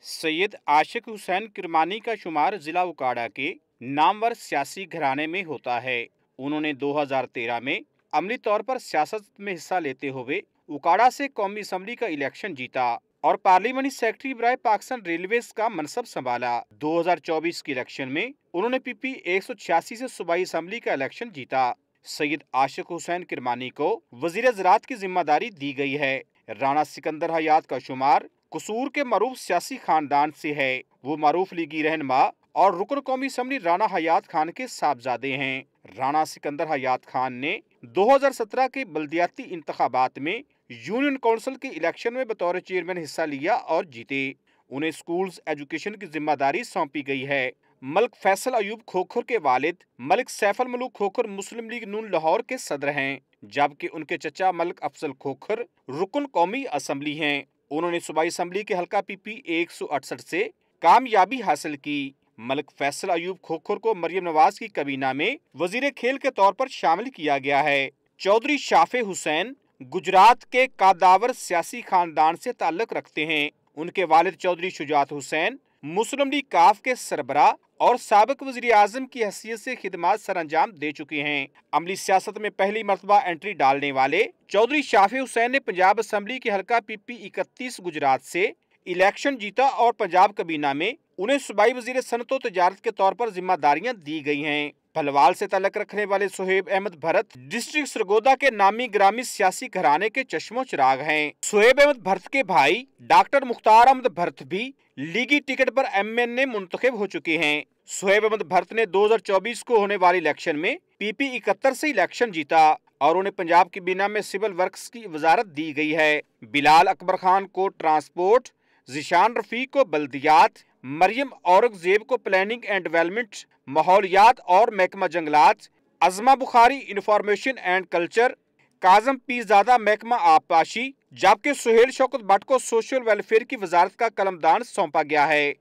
सैयद आशिक हुसैन किरमानी का शुमार जिला उकाड़ा के नामवर सियासी घराने में होता है। उन्होंने 2013 में अमली तौर पर सियासत में हिस्सा लेते हुए उकाड़ा से कौमी असम्बली का इलेक्शन जीता और पार्लियामेंट्री सेक्रेटरी बराए पाकिस्तान रेलवेज का मनसब संभाला। 2024 के इलेक्शन में उन्होंने पीपी 186 से सूबाई असम्बली का इलेक्शन जीता। सैयद आशिक हुसैन किरमानी को वजीर ज़राअत की जिम्मेदारी दी गई है। राणा सिकंदर हयात का शुमार कसूर के मरूफ सियासी खानदान से है। वो मरूफ लीगी रहनमा और रुकन कौमी असम्बली राणा हयात खान के साहबजादे हैं। राणा सिकंदर हयात खान ने 2017 के बल्दियाती इंतखाबात में यूनियन काउंसिल के इलेक्शन में बतौर चेयरमैन हिस्सा लिया और जीते। उन्हें स्कूल्स एजुकेशन की जिम्मेदारी सौंपी गई है। मलिक फैसल अयूब खोखर के वालिद मलिक सैफल मलूक खोखर मुस्लिम लीग नून लाहौर के सदर हैं, जबकि उनके चचा मलिक अफजल खोखर रुकन कौमी असम्बली हैं। उन्होंने सूबाई असम्बली के हल्का पीपी 168 से कामयाबी हासिल की। मलिक फैसल अयूब खोखर को मरियम नवाज की कबीना में वजीर खेल के तौर पर शामिल किया गया है। चौधरी शाफे हुसैन गुजरात के कादावर सियासी खानदान से ताल्लुक रखते हैं। उनके वालिद चौधरी शुजात हुसैन मुस्लिम लीग काफ के सरबराह और साबिक वज़ीर आज़म की हैसियत से खिदमात सर अंजाम दे चुके हैं। अमली सियासत में पहली मरतबा एंट्री डालने वाले चौधरी शाफे हुसैन ने पंजाब असम्बली के हल्का पीपी 31 गुजरात से इलेक्शन जीता और पंजाब कबीना में उन्हें सूबाई वज़ीर सनत व तजारत के तौर पर जिम्मेदारियां दी गई हैं। भलवाल से ताल्लुक रखने वाले सुहेब अहमद भरत डिस्ट्रिक्ट सरगोदा के नामी ग्रामी सियासी घराने के चश्मो चिराग हैं। सुहेब अहमद भरत के भाई डॉक्टर मुख्तार अहमद भरत भी लीगी टिकट पर MN मुंतखब हो चुके हैं। सुहेब अहमद भरत ने 2024 को होने वाले इलेक्शन में पीपी 71 से इलेक्शन जीता और उन्हें पंजाब की बीना में सिविल वर्क्स की वजारत दी गई है। बिलाल अकबर खान को ट्रांसपोर्ट, जिशान रफीक को बल्दियात, मरियम औरंगजेब को प्लानिंग एंड डेवलपमेंट, माहौलियात और महकमा जंगलात, अजमा Bukhari information and culture, काजम Pirzada महकमा आबपाशी, जबकि सुहेल शौकत भट्ट को सोशल वेलफेयर की वजारत का कलमदान सौंपा गया है।